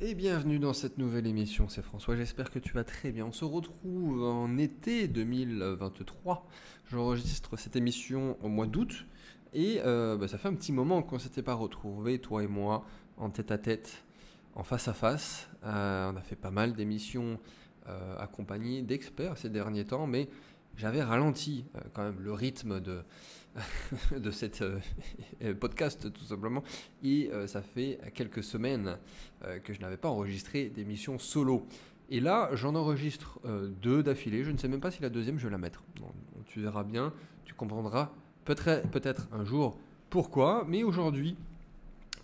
Et bienvenue dans cette nouvelle émission, c'est François, j'espère que tu vas très bien. On se retrouve en été 2023, j'enregistre cette émission au mois d'août et ça fait un petit moment qu'on ne s'était pas retrouvés, toi et moi, en tête à tête, en face à face. On a fait pas mal d'émissions accompagnées d'experts ces derniers temps, mais j'avais ralenti quand même le rythme de cette podcast tout simplement et ça fait quelques semaines que je n'avais pas enregistré d'émission solo et là j'en enregistre deux d'affilée. Je ne sais même pas si la deuxième je vais la mettre. Bon, tu verras bien, tu comprendras peut-être un jour pourquoi, mais aujourd'hui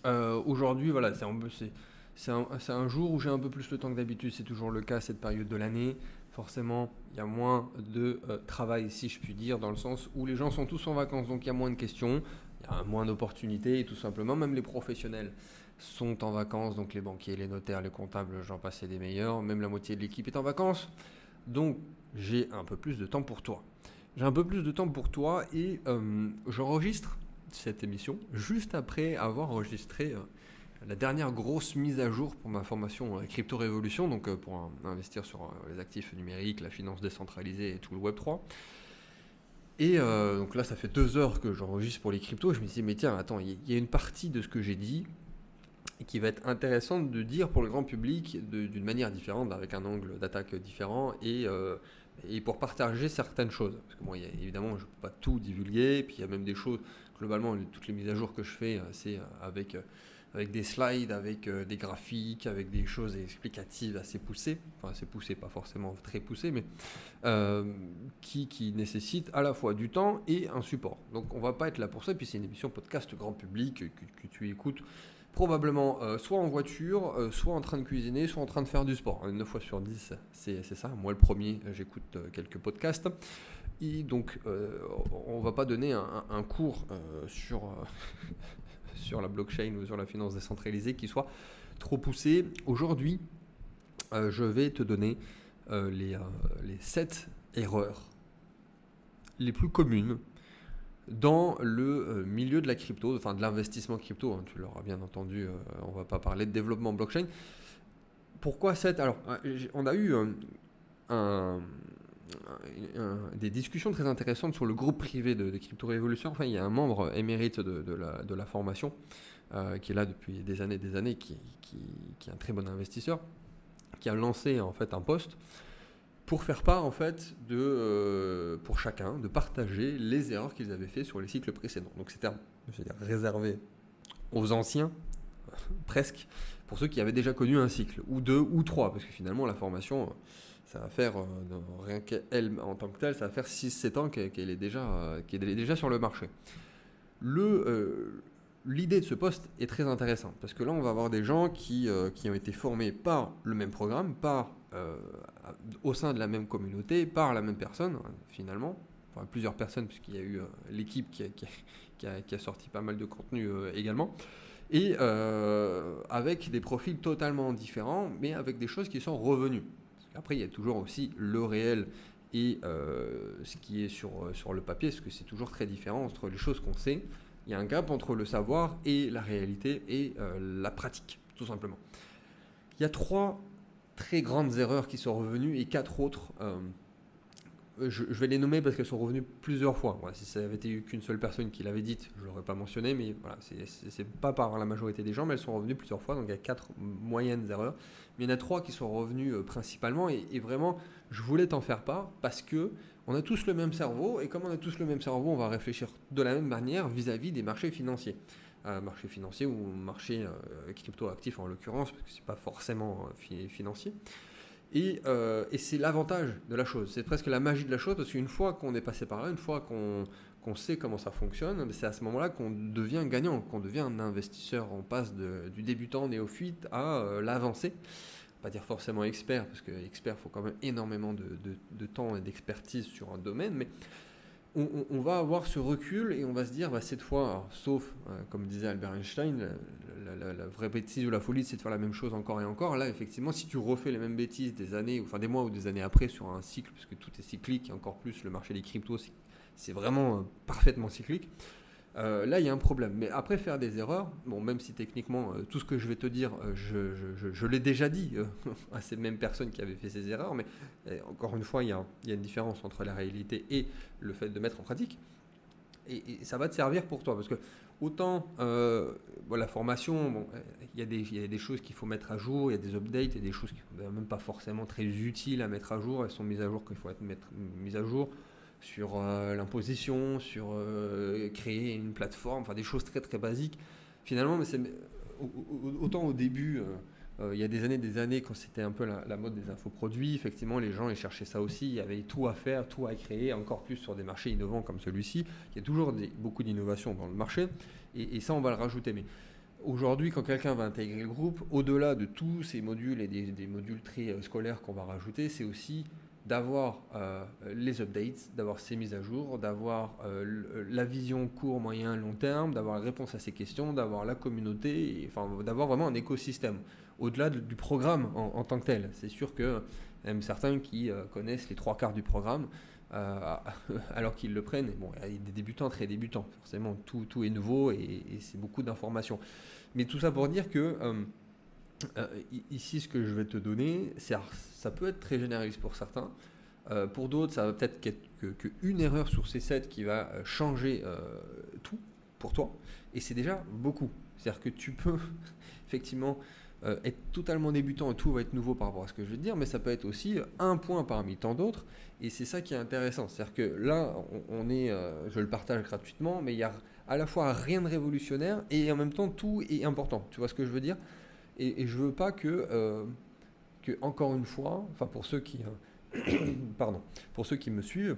voilà, c'est un jour où j'ai un peu plus le temps que d'habitude. C'est toujours le cas cette période de l'année. Forcément, il y a moins de travail, si je puis dire, dans le sens où les gens sont tous en vacances, donc il y a moins de questions, il y a moins d'opportunités, et tout simplement, même les professionnels sont en vacances, donc les banquiers, les notaires, les comptables, j'en passe des meilleurs, même la moitié de l'équipe est en vacances, donc j'ai un peu plus de temps pour toi. J'ai un peu plus de temps pour toi et j'enregistre cette émission juste après avoir enregistré la dernière grosse mise à jour pour ma formation Crypto Révolution, donc pour investir sur les actifs numériques, la finance décentralisée et tout le Web3. Et donc là, ça fait 2 heures que j'enregistre pour les cryptos. Je me dis, mais tiens, attends, il y a une partie de ce que j'ai dit qui va être intéressante de dire pour le grand public d'une manière différente, avec un angle d'attaque différent et pour partager certaines choses. Parce que moi, évidemment, je ne peux pas tout divulguer. Et puis il y a même des choses, globalement, toutes les mises à jour que je fais, c'est avec des slides, avec des graphiques, avec des choses explicatives assez poussées. Enfin, assez poussées, pas forcément très poussées, mais qui nécessitent à la fois du temps et un support. Donc on ne va pas être là pour ça. Et puis c'est une émission podcast grand public que tu écoutes probablement soit en voiture, soit en train de cuisiner, soit en train de faire du sport. 9 fois sur 10, c'est ça. Moi, le premier, j'écoute quelques podcasts. Et donc, on ne va pas donner un cours sur la blockchain ou sur la finance décentralisée qui soit trop poussé. Aujourd'hui, je vais te donner les 7 erreurs les plus communes dans le milieu de la crypto, enfin de l'investissement crypto, hein, tu l'auras bien entendu, on ne va pas parler de développement blockchain. Pourquoi 7 ? Alors, on a eu des discussions très intéressantes sur le groupe privé de Crypto Révolution. Enfin, il y a un membre émérite de la formation qui est là depuis des années, qui est un très bon investisseur, qui a lancé en fait un post pour faire part en fait pour chacun de partager les erreurs qu'ils avaient fait sur les cycles précédents. Donc c'était réservé aux anciens, presque, pour ceux qui avaient déjà connu un cycle, ou 2 ou 3, parce que finalement la formation, ça va faire, rien qu'elle en tant que telle, ça va faire 6-7 ans qu'elle est déjà sur le marché. L'idée de ce poste est très intéressante, parce que là on va avoir des gens qui ont été formés par le même programme, au sein de la même communauté, par la même personne, finalement, enfin plusieurs personnes, puisqu'il y a eu l'équipe qui a sorti pas mal de contenu également, et avec des profils totalement différents, mais avec des choses qui sont revenues. Après, il y a toujours aussi le réel et ce qui est sur le papier, parce que c'est toujours très différent entre les choses qu'on sait. Il y a un gap entre le savoir et la réalité et la pratique, tout simplement. Il y a 3 très grandes erreurs qui sont revenues et 4 autres, je vais les nommer parce qu'elles sont revenues plusieurs fois. Voilà, si ça avait été qu'une seule personne qui l'avait dite, je ne l'aurais pas mentionné, mais voilà, c'est pas par la majorité des gens, mais elles sont revenues plusieurs fois, donc il y a 4 moyennes erreurs. Mais il y en a 3 qui sont revenues principalement, et vraiment, je voulais t'en faire part parce que on a tous le même cerveau, et comme on a tous le même cerveau, on va réfléchir de la même manière vis-à-vis des marchés financiers. Marché financier ou marché crypto-actif en l'occurrence, parce que c'est pas forcément financier. Et c'est l'avantage de la chose, c'est presque la magie de la chose, parce qu'une fois qu'on est passé par là, une fois qu'on sait comment ça fonctionne, c'est à ce moment-là qu'on devient gagnant, qu'on devient un investisseur. On passe du débutant néophyte à l'avancé. Pas dire forcément expert, parce que expert, il faut quand même énormément de temps et d'expertise sur un domaine, mais on va avoir ce recul et on va se dire, cette fois, alors, sauf, comme disait Albert Einstein, la vraie bêtise ou la folie, c'est de faire la même chose encore et encore. Là, effectivement, si tu refais les mêmes bêtises des années, enfin des mois ou des années après sur un cycle, parce que tout est cyclique, et encore plus le marché des cryptos, c'est vraiment parfaitement cyclique, là, il y a un problème. Mais après, faire des erreurs, bon, même si techniquement, tout ce que je vais te dire, je l'ai déjà dit à ces mêmes personnes qui avaient fait ces erreurs, mais encore une fois, il y a une différence entre la réalité et le fait de mettre en pratique. Et ça va te servir pour toi, parce que autant la formation, bon, il y a des choses qu'il faut mettre à jour, il y a des updates, il y a des choses qui ne sont même pas forcément très utiles à mettre à jour, elles sont mises à jour qu'il faut mettre mises à jour sur l'imposition, sur créer une plateforme, enfin des choses très très basiques. Finalement, mais autant au début, il y a des années, quand c'était un peu la mode des infoproduits, effectivement, les gens ils cherchaient ça aussi. Il y avait tout à faire, tout à créer, encore plus sur des marchés innovants comme celui-ci. Il y a toujours beaucoup d'innovation dans le marché, et ça, on va le rajouter. Mais aujourd'hui, quand quelqu'un va intégrer le groupe, au-delà de tous ces modules et des modules très scolaires qu'on va rajouter, c'est aussi d'avoir les updates, d'avoir ces mises à jour, d'avoir la vision court, moyen, long terme, d'avoir la réponse à ces questions, d'avoir la communauté, enfin d'avoir vraiment un écosystème au-delà du programme en tant que tel. C'est sûr qu'il y a même certains qui connaissent les 3/4 du programme alors qu'ils le prennent. Bon, il y a des débutants, très débutants, forcément tout est nouveau et c'est beaucoup d'informations. Mais tout ça pour dire que ici, ce que je vais te donner, ça peut être très généraliste pour certains. Pour d'autres, ça va peut-être qu'une erreur sur ces 7 qui va changer tout pour toi. Et c'est déjà beaucoup. C'est-à-dire que tu peux effectivement être totalement débutant et tout va être nouveau par rapport à ce que je vais te dire, mais ça peut être aussi un point parmi tant d'autres. Et c'est ça qui est intéressant. C'est-à-dire que là, je le partage gratuitement, mais il y a à la fois rien de révolutionnaire et en même temps tout est important. Tu vois ce que je veux dire ? Et je veux pas que encore une fois, enfin pour ceux qui, pardon, pour ceux qui me suivent,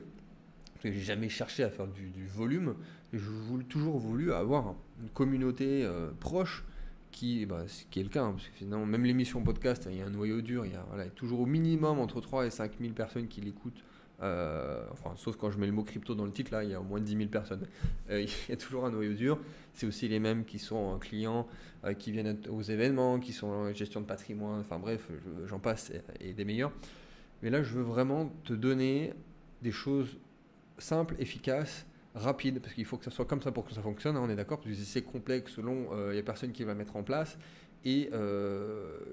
parce que j'ai jamais cherché à faire du volume, toujours voulu avoir une communauté proche qui est le cas, hein, parce que finalement même l'émission podcast, il y a un noyau dur, il y a toujours au minimum entre 3 et 5 000 personnes qui l'écoutent. Enfin, sauf quand je mets le mot crypto dans le titre, là, il y a au moins 10 000 personnes. Il y a toujours un noyau dur. C'est aussi les mêmes qui sont clients, qui viennent aux événements, qui sont en gestion de patrimoine. Enfin bref, j'en passe et des meilleurs. Mais là, je veux vraiment te donner des choses simples, efficaces, rapides, parce qu'il faut que ça soit comme ça pour que ça fonctionne. Hein, on est d'accord, parce que si c'est complexe, selon, il n'y a personne qui va mettre en place. Et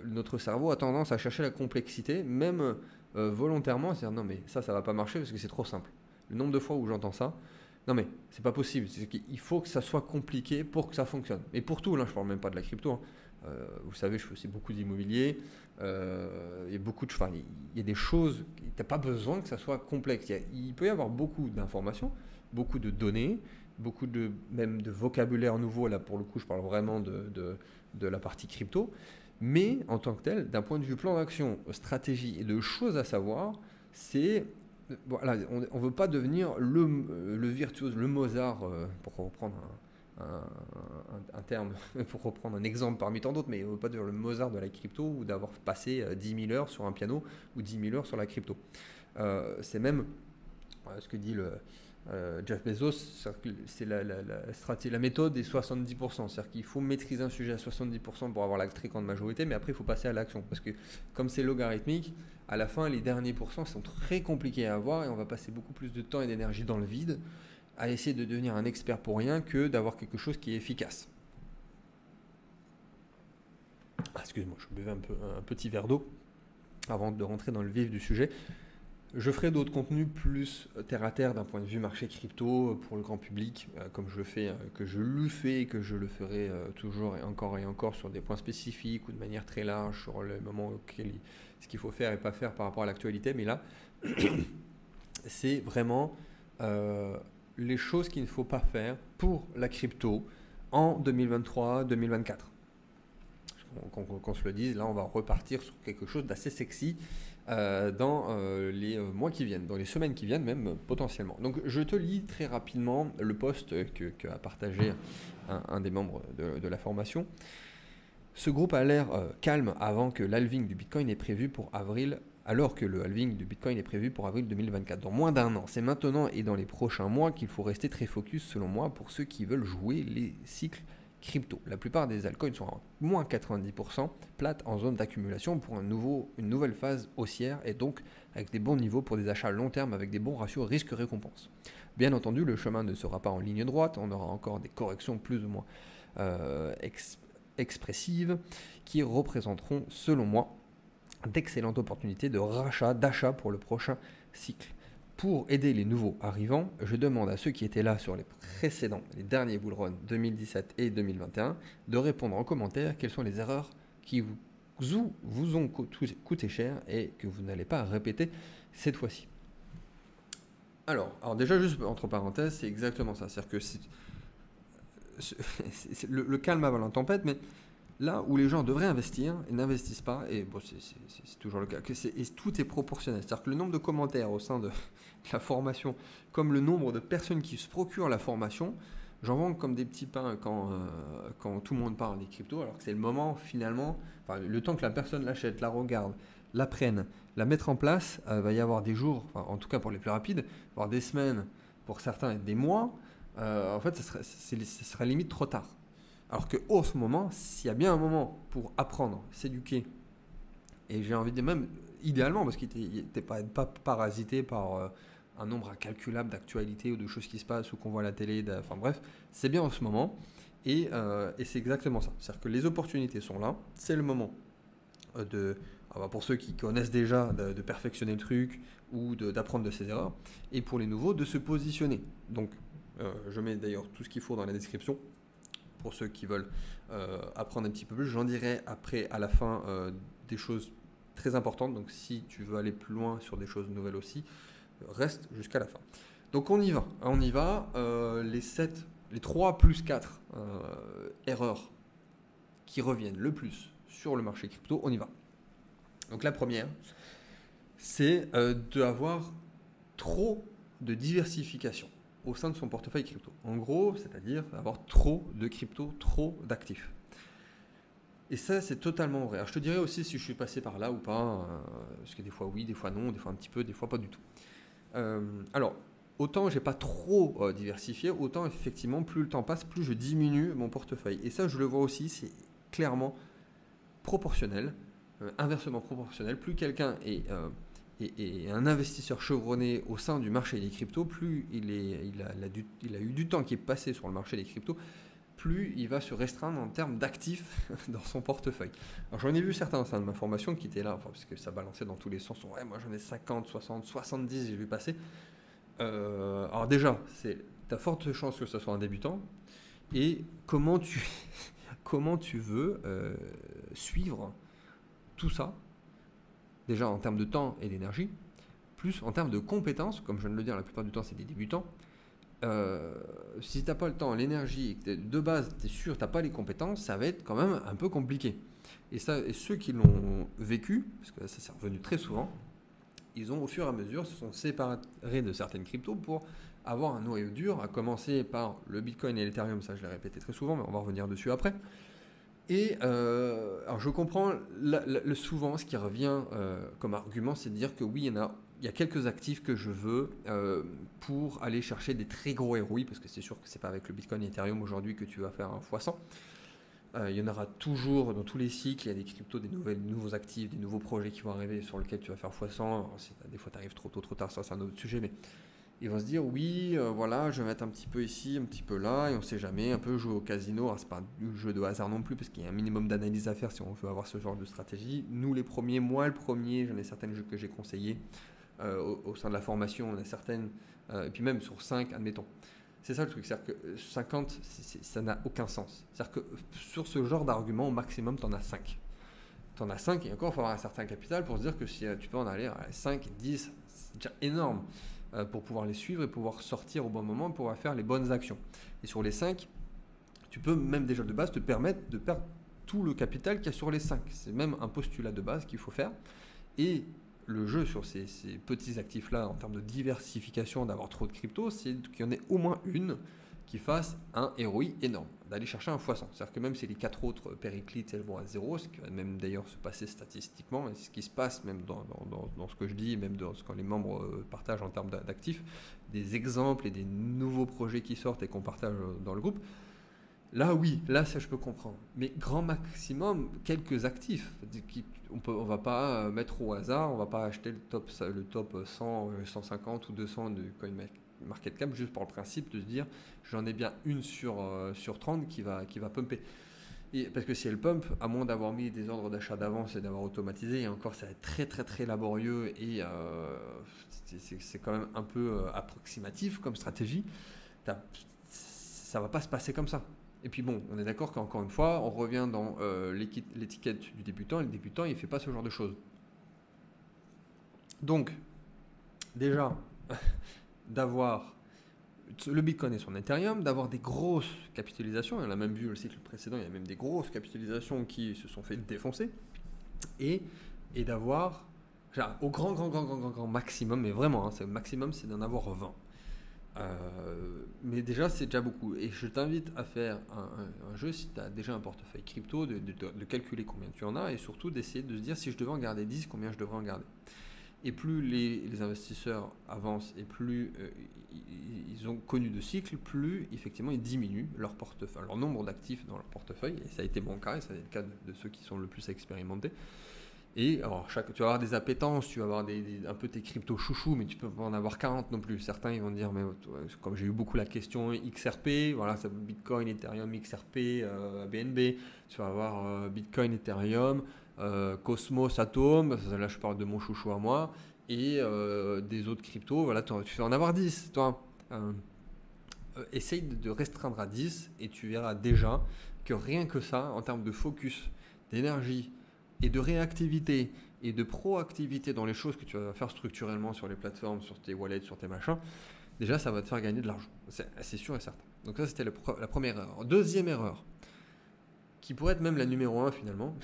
notre cerveau a tendance à chercher la complexité, même volontairement, à se dire non mais ça va pas marcher parce que c'est trop simple. Le nombre de fois où j'entends ça, non mais c'est pas possible, il faut que ça soit compliqué pour que ça fonctionne. Et pour tout, là je parle même pas de la crypto, hein. Vous savez, je fais aussi beaucoup d'immobilier, il y a beaucoup il y a des choses, tu n'as pas besoin que ça soit complexe. Il peut y avoir beaucoup d'informations, beaucoup de données, même de vocabulaire nouveau. Là pour le coup je parle vraiment de la partie crypto. Mais en tant que tel, d'un point de vue plan d'action, stratégie et de choses à savoir, c'est voilà, on ne veut pas devenir le virtuose, le Mozart, pour reprendre un terme, pour reprendre un exemple parmi tant d'autres, mais on ne veut pas devenir le Mozart de la crypto ou d'avoir passé 10 000 heures sur un piano ou 10 000 heures sur la crypto. C'est même ce que dit Jeff Bezos, c'est la méthode des 70%. C'est-à-dire qu'il faut maîtriser un sujet à 70% pour avoir la très grande majorité, mais après il faut passer à l'action. Parce que comme c'est logarithmique, à la fin les derniers pourcents sont très compliqués à avoir et on va passer beaucoup plus de temps et d'énergie dans le vide à essayer de devenir un expert pour rien que d'avoir quelque chose qui est efficace. Excuse-moi, je buvais un petit verre d'eau avant de rentrer dans le vif du sujet. Je ferai d'autres contenus plus terre à terre d'un point de vue marché crypto pour le grand public, comme je le fais, que je le fais et que je le ferai toujours et encore sur des points spécifiques ou de manière très large sur le moment auquel ce qu'il faut faire et pas faire par rapport à l'actualité. Mais là, c'est vraiment les choses qu'il ne faut pas faire pour la crypto en 2023-2024. Qu'on se le dise, là on va repartir sur quelque chose d'assez sexy dans les mois qui viennent, dans les semaines qui viennent même potentiellement. Donc je te lis très rapidement le post qu'a partagé un des membres de la formation. Ce groupe a l'air calme avant que l'halving du Bitcoin est prévu pour avril, alors que le halving du Bitcoin est prévu pour avril 2024, dans moins d'un an. C'est maintenant et dans les prochains mois qu'il faut rester très focus selon moi pour ceux qui veulent jouer les cycles crypto. La plupart des altcoins sont à moins 90% plates en zone d'accumulation pour une nouvelle phase haussière et donc avec des bons niveaux pour des achats long terme avec des bons ratios risque-récompense. Bien entendu, le chemin ne sera pas en ligne droite, on aura encore des corrections plus ou moins expressives qui représenteront, selon moi, d'excellentes opportunités de rachat, d'achat pour le prochain cycle. Pour aider les nouveaux arrivants, je demande à ceux qui étaient là sur les derniers bull runs 2017 et 2021, de répondre en commentaire quelles sont les erreurs qui vous ont coûté cher et que vous n'allez pas répéter cette fois-ci. Alors déjà, juste entre parenthèses, c'est exactement ça. C'est-à-dire que le calme avant la tempête, mais là où les gens devraient investir, ils n'investissent pas, et bon, c'est toujours le cas, et tout est proportionnel. C'est-à-dire que le nombre de commentaires au sein de la formation, comme le nombre de personnes qui se procurent la formation, j'en vends comme des petits pains quand tout le monde parle des cryptos, alors que c'est le moment finalement, le temps que la personne l'achète, la regarde, la prenne, la mettre en place, va y avoir des jours, en tout cas pour les plus rapides, voire des semaines pour certains et des mois, en fait ce serait limite trop tard. Alors qu'en ce moment, s'il y a bien un moment pour apprendre, s'éduquer, et j'ai envie de dire même idéalement, parce qu'il n'était pas parasité par un nombre incalculable d'actualités ou de choses qui se passent ou qu'on voit à la télé, enfin bref, c'est bien en ce moment, et c'est exactement ça. C'est-à-dire que les opportunités sont là, c'est le moment pour ceux qui connaissent déjà, de perfectionner le truc ou d'apprendre de ses erreurs, et pour les nouveaux, de se positionner. Donc, je mets d'ailleurs tout ce qu'il faut dans la description, pour ceux qui veulent apprendre un petit peu plus. J'en dirai après, à la fin, des choses très importantes. Donc si tu veux aller plus loin sur des choses nouvelles aussi, reste jusqu'à la fin. Donc on y va. Les 3 plus 4 erreurs qui reviennent le plus sur le marché crypto, on y va. Donc la première, c'est d'avoir trop de diversification au sein de son portefeuille crypto. En gros, c'est-à-dire avoir trop de crypto, trop d'actifs. Et ça, c'est totalement vrai. Alors, je te dirais aussi si je suis passé par là ou pas, parce que des fois oui, des fois non, des fois un petit peu, des fois pas du tout. Alors, autant j'ai pas trop diversifié, autant effectivement, plus le temps passe, plus je diminue mon portefeuille. Et ça, je le vois aussi, c'est clairement proportionnel, inversement proportionnel. Plus quelqu'un est un investisseur chevronné au sein du marché des cryptos, plus il a eu du temps qui est passé sur le marché des cryptos, plus il va se restreindre en termes d'actifs dans son portefeuille. Alors j'en ai vu certains au sein de ma formation qui étaient là, parce que ça balançait dans tous les sens. Ouais, moi j'en ai 50, 60, 70, j'ai vu passer. Alors déjà, c'est ta forte chance que ce soit un débutant. Et comment tu veux suivre tout ça, déjà en termes de temps et d'énergie, plus en termes de compétences, comme je viens de le dire, la plupart du temps c'est des débutants. Si tu n'as pas le temps, l'énergie, et que de base tu es sûr que tu n'as pas les compétences, ça va être quand même un peu compliqué. Et ceux qui l'ont vécu, parce que ça s'est revenu très souvent, ils ont au fur et à mesure se sont séparés de certaines cryptos pour avoir un noyau dur, à commencer par le Bitcoin et l'Ethereum, ça je l'ai répété très souvent, mais on va revenir dessus après. Et alors je comprends souvent ce qui revient comme argument, c'est de dire que oui, il y a quelques actifs que je veux pour aller chercher des très gros ROI, parce que c'est sûr que c'est pas avec le Bitcoin et Ethereum aujourd'hui que tu vas faire un x100. Il y en aura toujours dans tous les cycles, il y a des cryptos, des nouveaux actifs, des nouveaux projets qui vont arriver sur lesquels tu vas faire x100. Alors, des fois tu arrives trop tôt, trop tard, ça c'est un autre sujet, mais ils vont se dire oui, voilà, je vais mettre un petit peu ici, un petit peu là, et on ne sait jamais, un peu jouer au casino. Alors, c'est pas un jeu de hasard non plus, parce qu'il y a un minimum d'analyse à faire si on veut avoir ce genre de stratégie. Nous, les premiers, moi le premier, j'en ai certaines que j'ai conseillées au sein de la formation, on a certaines, et puis même sur 5, admettons. C'est ça le truc, c'est-à-dire que 50, ça n'a aucun sens. C'est-à-dire que sur ce genre d'argument, au maximum, tu en as 5. Tu en as 5, et encore, il faut avoir un certain capital pour se dire que si tu peux en aller à 5, 10, c'est déjà énorme. Pour pouvoir les suivre et pouvoir sortir au bon moment, pour pouvoir faire les bonnes actions. Et sur les 5, tu peux même déjà de base te permettre de perdre tout le capital qu'il y a sur les 5. C'est même un postulat de base qu'il faut faire. Et le jeu sur ces petits actifs-là, en termes de diversification, d'avoir trop de crypto, c'est qu'il y en ait au moins une qui fasse un ROI énorme, d'aller chercher un x100. C'est-à-dire que même si les 4 autres périclites elles vont à 0, ce qui va même d'ailleurs se passer statistiquement, mais ce qui se passe même dans ce que je dis, même dans ce que les membres partagent en termes d'actifs, des exemples et des nouveaux projets qui sortent et qu'on partage dans le groupe, Là, oui, là, ça, je peux comprendre. Mais grand maximum, quelques actifs. On va pas mettre au hasard, on va pas acheter le top 100, 150 ou 200 de CoinMarketCap juste pour le principe de se dire j'en ai bien une sur 30 qui va pumper. Et parce que si elle pump, à moins d'avoir mis des ordres d'achat d'avance et d'avoir automatisé, et encore ça va être très très très laborieux et c'est quand même un peu approximatif comme stratégie, ça va pas se passer comme ça. Et puis bon, on est d'accord qu'encore une fois, on revient dans l'étiquette du débutant, et le débutant il fait pas ce genre de choses. Donc, déjà, d'avoir le Bitcoin et son Ethereum, d'avoir des grosses capitalisations, on a même vu le cycle précédent, il y a même des grosses capitalisations qui se sont fait défoncer, et d'avoir, au grand maximum, mais vraiment, le maximum c'est d'en avoir 20. Mais déjà c'est déjà beaucoup, et je t'invite à faire un jeu si tu as déjà un portefeuille crypto, de calculer combien tu en as, et surtout d'essayer de se dire si je devais en garder 10, combien je devrais en garder. Et plus les investisseurs avancent et plus ils ont connu de cycles, plus effectivement ils diminuent leur nombre d'actifs dans leur portefeuille. Et ça a été mon cas, et ça a été le cas de ceux qui sont le plus expérimentés. Et alors, tu vas avoir des appétences, tu vas avoir un peu tes cryptos chouchous, mais tu peux pas en avoir 40 non plus. Certains ils vont dire, mais comme j'ai eu beaucoup la question XRP, voilà, ça Bitcoin, Ethereum, XRP, BNB, tu vas avoir Bitcoin, Ethereum, Cosmos, Atom, là je parle de mon chouchou à moi, et des autres cryptos, voilà, tu vas en avoir 10, toi. Essaye de restreindre à 10 et tu verras déjà que rien que ça, en termes de focus, d'énergie et de réactivité et de proactivité dans les choses que tu vas faire structurellement sur les plateformes, sur tes wallets, sur tes machins, déjà ça va te faire gagner de l'argent. C'est sûr et certain. Donc ça c'était la première erreur. Deuxième erreur, qui pourrait être même la numéro 1 finalement,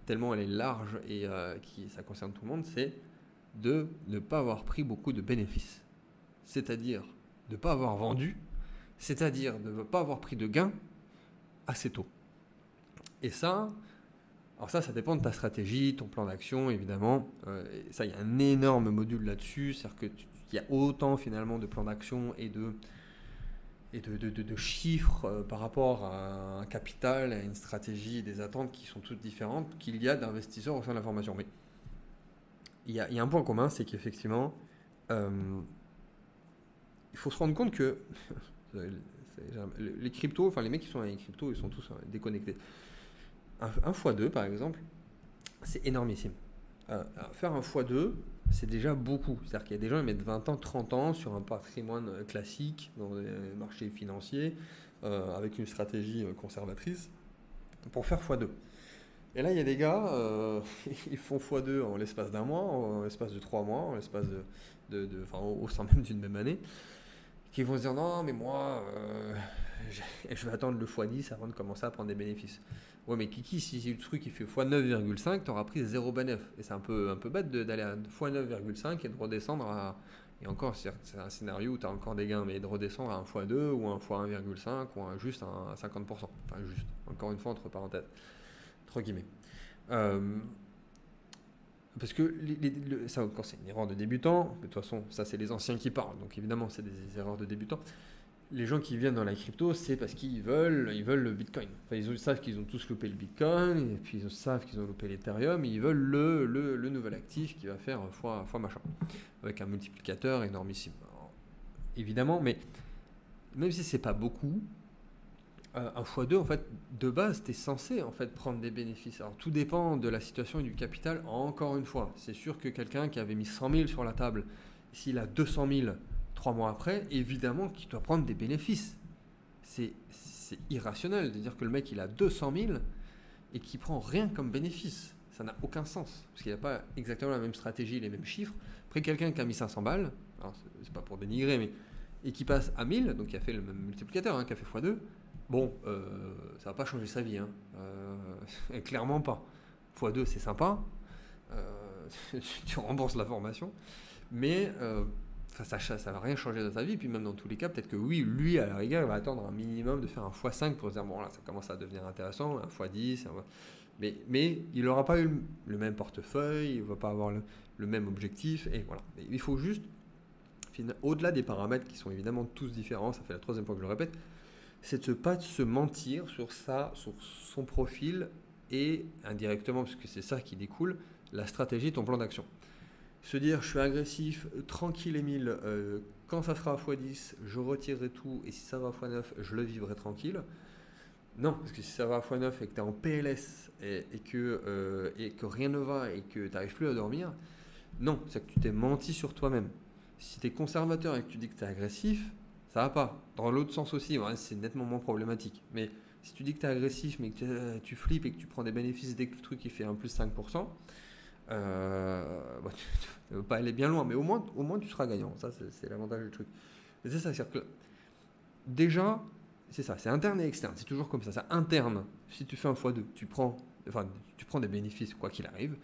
tellement elle est large et ça concerne tout le monde, c'est de ne pas avoir pris beaucoup de bénéfices. C'est-à-dire de ne pas avoir vendu, c'est-à-dire de ne pas avoir pris de gains assez tôt. Et ça, alors ça dépend de ta stratégie, ton plan d'action évidemment. Et ça, il y a un énorme module là-dessus, c'est-à-dire qu'il y a autant finalement de plans d'action et de chiffres par rapport à un capital, à une stratégie et des attentes qui sont toutes différentes qu'il y a d'investisseurs au sein de la formation. Mais il y a un point commun, c'est qu'effectivement, il faut se rendre compte que les cryptos, enfin les mecs qui sont dans les cryptos, ils sont tous déconnectés. Un x2 par exemple, c'est énormissime. Faire un x2, c'est déjà beaucoup. C'est-à-dire qu'il y a des gens qui mettent 20 ans, 30 ans sur un patrimoine classique dans les marchés financiers, avec une stratégie conservatrice, pour faire x2. Et là, il y a des gars, ils font x2 en l'espace d'un mois, en l'espace de 3 mois, en l'espace au sein même d'une même année, qui vont se dire non, mais moi, je vais attendre le x10 avant de commencer à prendre des bénéfices. Ouais, mais Kiki, si le truc il fait x9,5, tu auras pris 0 bénéf. Et c'est un peu bête d'aller à x9,5 et de redescendre à. Et encore, c'est un scénario où tu as encore des gains, mais de redescendre à un x2 ou un x1,5 ou juste à 50%. Enfin, juste, encore une fois, entre parenthèses. Entre guillemets. Parce que ça encore c'est une erreur de débutant, de toute façon ça c'est les anciens qui parlent, donc évidemment c'est des erreurs de débutants. Les gens qui viennent dans la crypto, c'est parce qu'ils veulent le Bitcoin. Enfin, ils savent qu'ils ont tous loupé le Bitcoin, et puis ils savent qu'ils ont loupé l'Ethereum, et ils veulent le nouvel actif qui va faire fois machin, avec un multiplicateur énormissime. Alors, évidemment, mais même si c'est pas beaucoup, un x2, en fait, de base, tu es censé en fait, prendre des bénéfices. Alors, tout dépend de la situation et du capital. Encore une fois, c'est sûr que quelqu'un qui avait mis 100 000 sur la table, s'il a 200 000 3 mois après, évidemment qu'il doit prendre des bénéfices. C'est irrationnel de dire que le mec, il a 200 000 et qu'il prend rien comme bénéfice. Ça n'a aucun sens, parce qu'il n'a pas exactement la même stratégie, les mêmes chiffres. Après, quelqu'un qui a mis 500 balles, alors c'est pas pour dénigrer, mais et qui passe à 1000, donc qui a fait le même multiplicateur, qui a fait x2, bon, ça va pas changer sa vie, clairement pas. x2 c'est sympa, tu rembourses la formation, mais ça va rien changer dans sa vie. Puis même dans tous les cas, peut-être que oui, lui à la rigueur, il va attendre un minimum de faire un x5 pour se dire bon là ça commence à devenir intéressant, un x10, mais il n'aura pas eu le même portefeuille, il ne va pas avoir le même objectif, et voilà. Mais il faut juste, au-delà des paramètres qui sont évidemment tous différents, ça fait la troisième fois que je le répète, c'est de pas de se mentir sur sur son profil et indirectement, parce que c'est ça qui découle, la stratégie, ton plan d'action. Se dire, je suis agressif, tranquille Émile, quand ça sera à x10, je retirerai tout, et si ça va à x9, je le vivrai tranquille. Non, parce que si ça va à x9 et que tu es en PLS et que rien ne va et que tu n'arrives plus à dormir, non, c'est que tu t'es menti sur toi-même. Si tu es conservateur et que tu dis que tu es agressif, ça va pas. Dans l'autre sens aussi, ouais, c'est nettement moins problématique. Mais si tu dis que tu es agressif, mais que tu flippes et que tu prends des bénéfices dès que le truc il fait un plus 5%, tu ne veux pas aller bien loin, mais au moins tu seras gagnant. Ça, c'est l'avantage du truc. Mais c'est ça, c'est-à-dire que déjà, c'est ça, c'est interne et externe. C'est toujours comme ça. C'est interne. Si tu fais un x2, tu prends des bénéfices quoi qu'il arrive.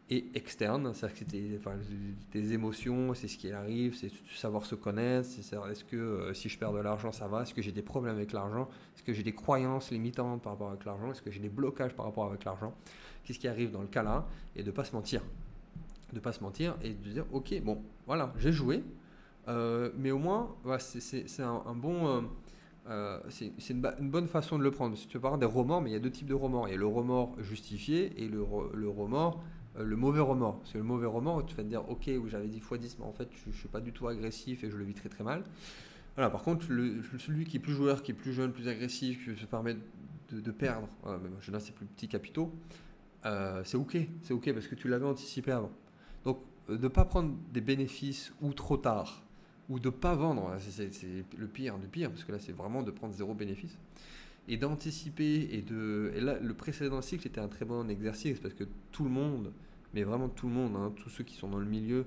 Et externe, c'est-à-dire que tes émotions, c'est ce qui arrive, c'est savoir se connaître, c'est savoir est-ce que si je perds de l'argent, ça va, est-ce que j'ai des problèmes avec l'argent, est-ce que j'ai des croyances limitantes par rapport avec l'argent, est-ce que j'ai des blocages par rapport avec l'argent, qu'est-ce qui arrive dans le cas là, et de ne pas se mentir. De ne pas se mentir et de dire, ok, bon, voilà, j'ai joué, mais au moins, voilà, c'est un bon... c'est une bonne façon de le prendre. Si tu veux parler des remords, mais il y a deux types de remords. Il y a le remords justifié et le remords, le mauvais remords. C'est le mauvais remords où tu vas te dire, ok, oui, j'avais dit x10, mais en fait, je ne suis pas du tout agressif et je le vis très très mal. Voilà, par contre, celui qui est plus joueur, qui est plus jeune, plus agressif, qui se permet de perdre, même là c'est plus petits capitaux, c'est ok parce que tu l'avais anticipé avant. Donc, de ne pas prendre des bénéfices ou trop tard, ou de ne pas vendre, c'est le pire du pire, parce que là c'est vraiment de prendre zéro bénéfice, et d'anticiper, et là le précédent cycle était un très bon exercice, parce que tout le monde, mais vraiment tout le monde, hein, tous ceux qui sont dans le milieu,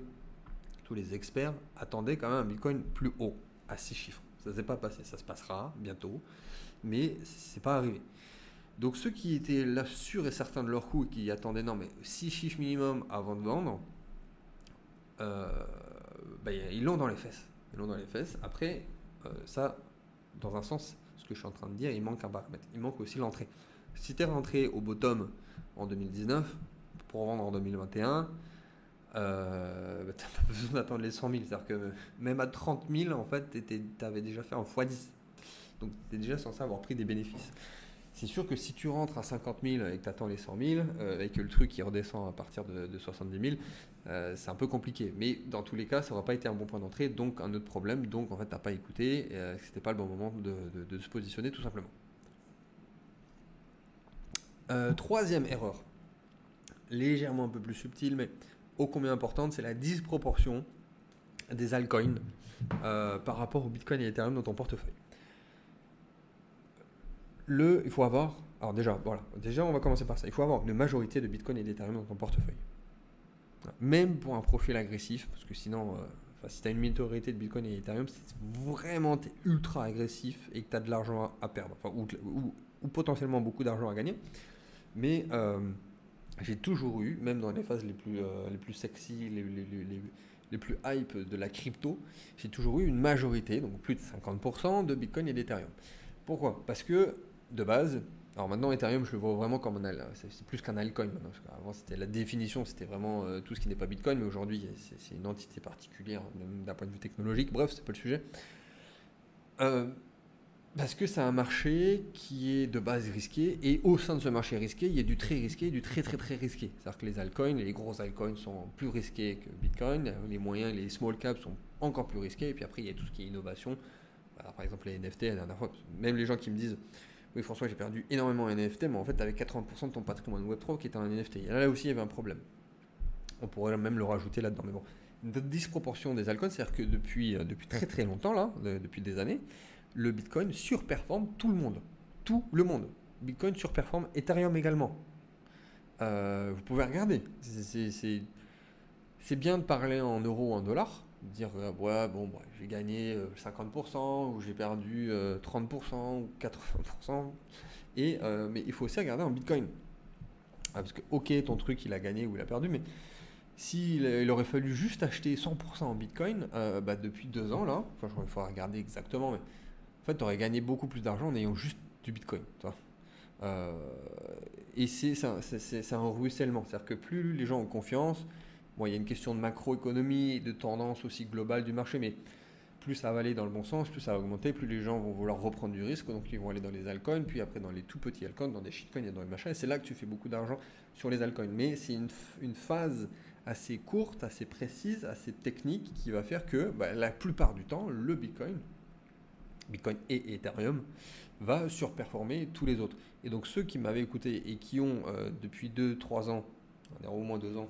tous les experts, attendaient quand même un Bitcoin plus haut, à 6 chiffres. Ça ne s'est pas passé, ça se passera bientôt, mais c'est pas arrivé. Donc ceux qui étaient là sûrs et certains de leur coup et qui attendaient non mais 6 chiffres minimum avant de vendre, ils l'ont dans les fesses. Ils l'ont dans les fesses. Après, ça, dans un sens, ce que je suis en train de dire, il manque un paramètre. Il manque aussi l'entrée. Si tu es rentré au bottom en 2019 pour vendre en 2021, tu n'as pas besoin d'attendre les 100 000. C'est-à-dire que même à 30 000, en fait, tu avais déjà fait un x10. Donc tu es déjà censé avoir pris des bénéfices. C'est sûr que si tu rentres à 50 000 et que tu attends les 100 000 et que le truc il redescend à partir de 70 000, c'est un peu compliqué. Mais dans tous les cas, ça n'aura pas été un bon point d'entrée, donc un autre problème. Donc en fait, tu n'as pas écouté, ce n'était pas le bon moment de se positionner tout simplement. Troisième erreur, légèrement un peu plus subtile, mais ô combien importante, c'est la disproportion des altcoins par rapport au Bitcoin et Ethereum dans ton portefeuille. Il faut avoir, alors déjà on va commencer par ça, il faut avoir une majorité de Bitcoin et d'Ethereum dans ton portefeuille. Même pour un profil agressif, parce que sinon, si tu as une minorité de Bitcoin et Ethereum, c'est vraiment t'es ultra agressif et que tu as de l'argent à perdre, ou potentiellement beaucoup d'argent à gagner. Mais j'ai toujours eu, même dans les phases les plus sexy, les plus hype de la crypto, j'ai toujours eu une majorité, donc plus de 50% de Bitcoin et d'Ethereum. Pourquoi ? Parce que de base, alors maintenant Ethereum je le vois vraiment comme c'est plus qu'un altcoin maintenant. Avant c'était la définition, c'était vraiment tout ce qui n'est pas Bitcoin, mais aujourd'hui c'est une entité particulière, même d'un point de vue technologique. Bref, c'est pas le sujet. Parce que c'est un marché qui est de base risqué, et au sein de ce marché risqué, il y a du très risqué et du très très très risqué. C'est-à-dire que les altcoins, les gros altcoins sont plus risqués que Bitcoin, les moyens, les small caps sont encore plus risqués, et puis après il y a tout ce qui est innovation. Alors, par exemple les NFT, la dernière fois, même les gens qui me disent oui François j'ai perdu énormément en NFT, mais en fait tu avais 80% de ton patrimoine Web3 qui était en NFT. Et là aussi il y avait un problème. On pourrait même le rajouter là-dedans, mais bon. Une disproportion des altcoins, c'est-à-dire que depuis très très longtemps, là, depuis des années, le Bitcoin surperforme tout le monde. Tout le monde. Bitcoin surperforme Ethereum également. Vous pouvez regarder. C'est bien de parler en euros ou en dollars, de dire j'ai gagné 50% ou j'ai perdu 30% ou 80%. Mais il faut aussi regarder en Bitcoin. Parce que ok, ton truc il a gagné ou il a perdu, mais il aurait fallu juste acheter 100% en Bitcoin depuis 2 ans là, il faut regarder exactement, mais en fait tu aurais gagné beaucoup plus d'argent en ayant juste du Bitcoin. Et c'est un ruissellement, c'est-à-dire que plus les gens ont confiance, il y a une question de macroéconomie, de tendance aussi globale du marché, mais plus ça va aller dans le bon sens, plus ça va augmenter, plus les gens vont vouloir reprendre du risque, donc ils vont aller dans les altcoins, puis après dans les tout petits altcoins, dans des shitcoins et dans les machins, et c'est là que tu fais beaucoup d'argent sur les altcoins. Mais c'est une phase assez courte, assez précise, assez technique, qui va faire que la plupart du temps, le Bitcoin et Ethereum, va surperformer tous les autres. Et donc ceux qui m'avaient écouté et qui ont depuis 2-3 ans, au moins 2 ans,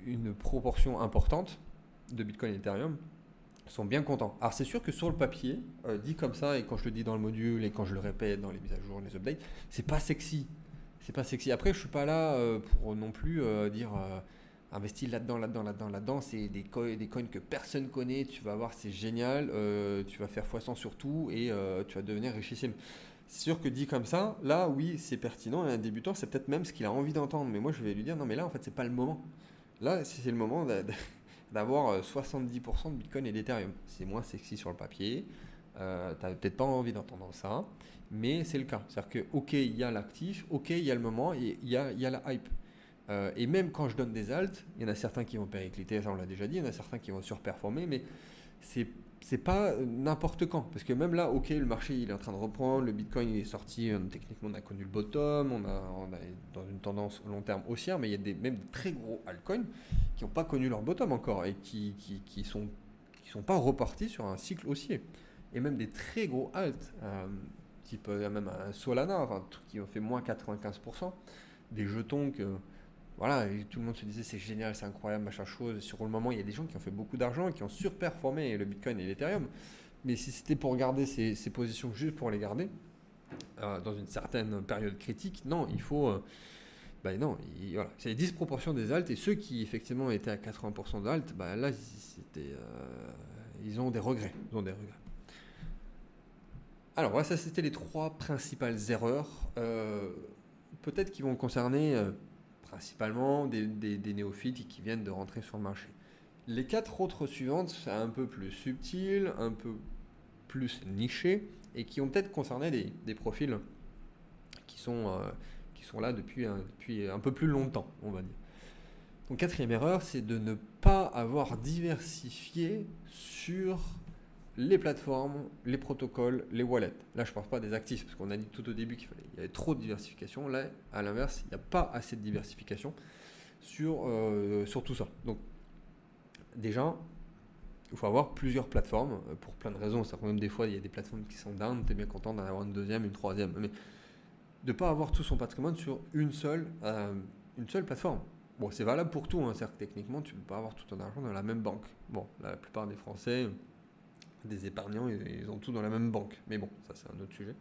une proportion importante de Bitcoin et Ethereum, sont bien contents. Alors c'est sûr que sur le papier, dit comme ça, et quand je le dis dans le module, et quand je le répète dans les mises à jour, les updates, c'est pas sexy. C'est pas sexy. Après, je suis pas là pour non plus dire investis là-dedans. C'est des coins que personne connaît. Tu vas voir, c'est génial. Tu vas faire x100 sur tout et tu vas devenir richissime. C'est sûr que dit comme ça, là, oui, c'est pertinent. Et un débutant, c'est peut-être même ce qu'il a envie d'entendre. Mais moi, je vais lui dire non, mais là, en fait, c'est pas le moment. Là, c'est le moment d'avoir 70% de Bitcoin et d'Ethereum. C'est moins sexy sur le papier. Tu n'as peut-être pas envie d'entendre ça, mais c'est le cas. C'est-à-dire que, ok, il y a l'actif, ok, il y a le moment, et il y a la hype. Et même quand je donne des alts, il y en a certains qui vont péricliter, ça on l'a déjà dit, il y en a certains qui vont surperformer, mais c'est pas n'importe quand. Parce que même là, ok, le marché il est en train de reprendre, le Bitcoin il est sorti, techniquement on a connu le bottom, on est dans une tendance long terme haussière, mais il y a même des très gros altcoins qui n'ont pas connu leur bottom encore et qui sont pas repartis sur un cycle haussier. Et même des très gros alts, type même un Solana, enfin, qui ont fait moins 95%, des jetons que voilà, et tout le monde se disait c'est génial, c'est incroyable, machin chose. Sur le moment, il y a des gens qui ont fait beaucoup d'argent et qui ont surperformé le Bitcoin et l'Ethereum. Mais si c'était pour garder ces positions juste pour les garder, dans une certaine période critique, non, il faut. Non, voilà. C'est les disproportions des alts et ceux qui effectivement étaient à 80% d'alt, là, ils ont des regrets. Alors, voilà, ça c'était les 3 principales erreurs. Peut-être qui vont concerner principalement des néophytes qui viennent de rentrer sur le marché. Les 4 autres suivantes, c'est un peu plus subtil, un peu plus niché et qui ont peut-être concerné des profils qui sont là depuis un peu plus longtemps, on va dire. Donc 4e erreur, c'est de ne pas avoir diversifié sur les plateformes, les protocoles, les wallets. Là, je ne parle pas des actifs, parce qu'on a dit tout au début qu'il y avait trop de diversification. Là, à l'inverse, il n'y a pas assez de diversification sur tout ça. Donc, déjà, il faut avoir plusieurs plateformes pour plein de raisons. C'est-à-dire que même des fois, il y a des plateformes qui sont down, tu es bien content d'en avoir une deuxième, une troisième. Mais de ne pas avoir tout son patrimoine sur une seule plateforme. Bon, c'est valable pour tout. C'est-à-dire que techniquement, tu ne peux pas avoir tout ton argent dans la même banque. Bon, la plupart des Français, des épargnants, ils ont tout dans la même banque. Mais bon, ça c'est un autre sujet.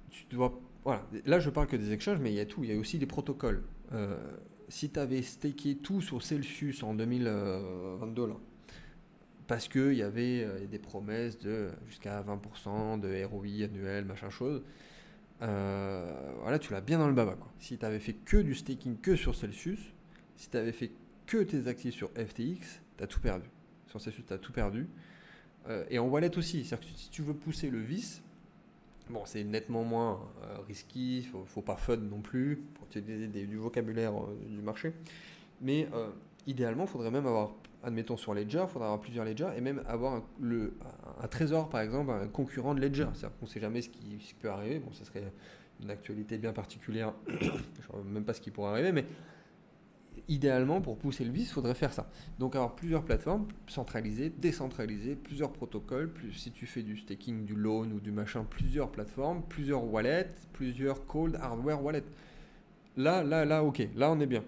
Tu dois, voilà. Là, je parle que des exchanges, mais il y a tout. Il y a aussi des protocoles. Si tu avais staké tout sur Celsius en 2022, là, parce qu'il y avait des promesses de jusqu'à 20% de ROI annuel, machin chose, voilà, tu l'as bien dans le baba, quoi. Si tu avais fait que du staking que sur Celsius, si tu avais fait que tes actifs sur FTX, tu as tout perdu. Sur Celsius, tu as tout perdu. Et en wallet aussi. C'est-à-dire que si tu veux pousser le vice, bon, c'est nettement moins risqué, faut pas FUD non plus, pour utiliser du vocabulaire du marché. Mais idéalement, il faudrait même avoir, admettons sur Ledger, il faudrait avoir plusieurs Ledger et même avoir un trésor, par exemple, un concurrent de Ledger. C'est-à-dire qu'on ne sait jamais ce qui peut arriver. Bon, ça serait une actualité bien particulière. Je ne sais même pas ce qui pourrait arriver, mais idéalement, pour pousser le vice, il faudrait faire ça. Donc avoir plusieurs plateformes, centralisées, décentralisées, plusieurs protocoles, si tu fais du staking, du loan ou du machin, plusieurs plateformes, plusieurs wallets, plusieurs cold hardware wallets. Là, ok, là on est bien.